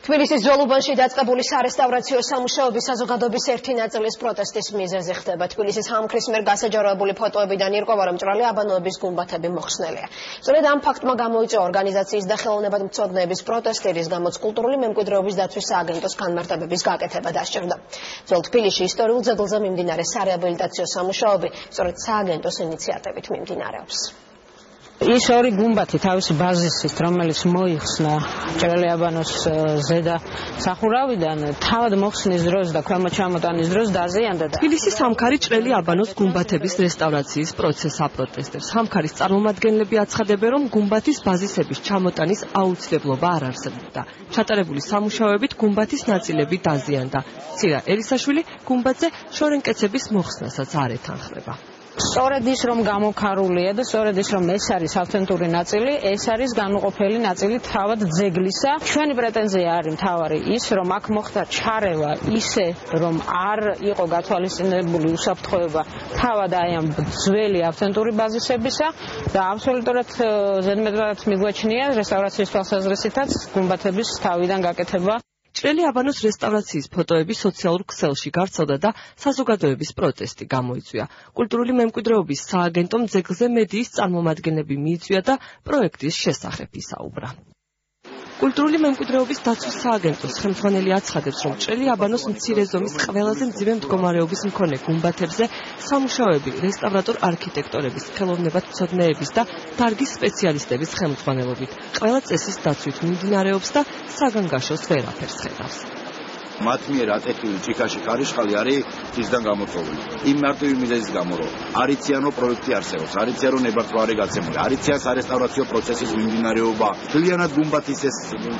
თბილისის ძველუბანში დაწყებული სარესტავრაციო სამუშაოების საზოგადოების ერთი ნაწილის პროტესტის მიზეზი ხდება. თბილისის ჰამქრის მიერ გასაჯაროებული ფოტოებიდან ირკვევა, რომ მჭრელი აბანოების გუმბათები მოხსნელია. სწორედ ამ ფაქტმა გამოიწვია ორგანიზაციის და ხელოვნებადმცოდნეების პროტესტი, რის გამოც კულტურული მემკვიდრეობის დაცვის სააგენტოს განმარტებების გაკეთება დასჭირდა. ძველ თბილისში ისტორიულ ძეგლზე მიმდინარე სარეაბილიტაციო სამუშაოები სწორედ სააგენტოს ინიციატივით მიმდინარეობს. ის ორი გუმბათი თავისი ბაზისით, რომელიც მოიხსნა მჭრელი აბანოს ზედა სახურავიდან, თავად მოხსნის დროს და ქვემოჩამოტანის დროს დაზიანდა. თბილისის ჰამქარი მჭრელი აბანოს გუმბათების რესტავრაციის პროცესს აპროტესტებს. ჰამქარის წარმომადგენლები აცხადებენ, რომ გუმბათის ბაზისების ჩამოტანის აუცილებლობა არ არსებობდა. ჩატარებული სამუშაოებით გუმბათის ნაწილები დაზიანდა. ცირა ელისაშვილი გუმბათზე შორენკეცების მოხსნასაც არ ეთანხმება. სწორედ ის, რომ გამოქარულია და სწორედ ის, რომ ეს არის ავთენტური ნაწილი, ეს არის განუყოფელი ნაწილი თავად ძეგლისა. ჩვენი პრეტენზია არის მთავარი ის, რომ აქ მოხდა ჩარევა ისე, რომ არ იყო გათვალისწინებული უსაფრთხოება თავად აი ამ ძველი ავთენტური ბაზისებისა და აბსოლუტურად ზედმეტად მიგვაჩნია რესტავრაციის თვალსაზრისითაც გუმბათების თავიდან გაკეთება. მჭრელი აბანოს რესტავრაციის ფოტოები სოციალურ ქსელში გავრცელდა და საზოგადოების პროტესტი გამოიწვია. კულტურული მემკვიდრეობის სააგენტომ ძეგლზე მედიის წარმომადგენლები მიიწვია და პროექტის შესახებ ისაუბრა. კულტურული მემკვიდრეობის დაცვის სააგენტოს ხელმძღვანელი აცხადებს, რომ მჭრელი აბანოს მცირე ზომის ყველაზე მძიმე მდგომარეობის მქონე გუმბათებზე სამუშაოები რესტავრატორ არქიტექტორების, ხელოვნებადმცოდნეების და დარგის სპეციალისტების ხელმძღვანელობით ყველა წესის დაცვით მიმდინარეობს და საგანგაშოს ვერაფერს ხედავს. მათ მიერ აწესული ჭიქაში ხარიშხალი არის ისდან გამოწვეული. იმ მარტივი მიზეზის გამო, რომ არიციანო პროექტი არსებობს, არიციანო ნებართვარი გაცემული, არიციან სარესტავრაციო პროცესის მიმდინარეობა, მთლიანად გუმბათის ეს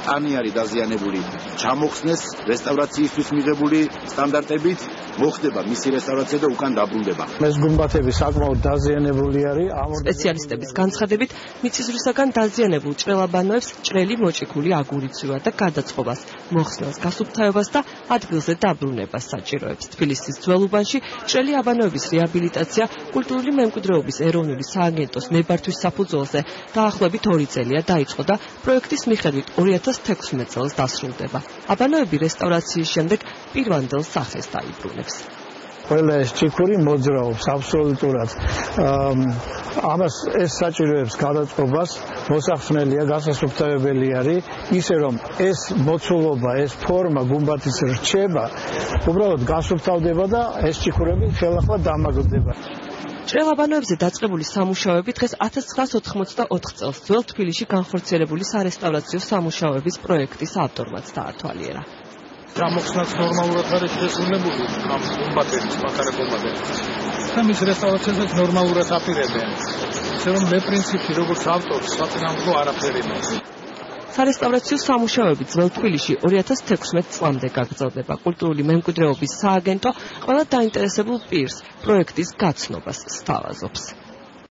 ტანი არის დაზიანებული, ჩამოხსნეს რესტავრაციისთვის მიღებული სტანდარტებით, მოხდება მისი რესტავრაცია და უკან დაბრუნდება. ეს გუმბათები საკმაოდ დაზიანებული არის. სპეციალისტების განცხადებით, მიწისძვრისაგან დაზიანებულ ჭრელაბანოებს ჭრელი მოჭიქული აგურით ცვივა და გადაწყობას, მოხსნას, გასუფთავებას და ადგილზე დაბრუნებას საჭიროებს. თბილისის ძველუბანში ჭრელი აბანოების რეაბილიტაცია კულტურული მემკვიდრეობის ეროვნული სააგენტოს ნებართვის საფუძველზე დაახლოებით 2 წელია დაიწყო და პროექტის მიხედვით 2016 წელს დასრულდება. აბანოები რესტავრაციის შემდეგ პირვანდელ სახეს დაიბრუნებს. ყველა ეს ჭიქური მოძრაობს აბსოლუტურად. ამას ეს საჭიროებს გადაწყობას, მოსახსნელია, გასასუფთავებელი არის, ისე რომ ეს მოცულობა, ეს ფორმა გუმბათის რჩება, უბრალოდ გასუფთავდება და ეს ჭიქურები ხელახლა დამაგრდება. მჭრელ აბანოებზე დაწყებული სამუშაოები დღეს 1984 წელს ძველ თბილისში განხორციელებული სარესტავრაციო სამუშაოების პროექტის ავტორმაც დაათვალიერა. გამოხსნაც ნორმალურად არის შესრულებული ამ გუმბათების, მახარე გუმბათების. და მის რესტავრაციასაც ნორმალურად აპირებენ. ისე რომ მე პრინციპში როგორც ავტორი საწინააღმდეგო არაფერი ნაქვს. სარესტავრაციო სამუშაოები ძველ თბილისში 2016 წლამდე გაგრძელდება. კულტურული მემკვიდრეობის სააგენტო ყველა დაინტერესებულ პირს პროექტის გაცნობას სთავაზობს.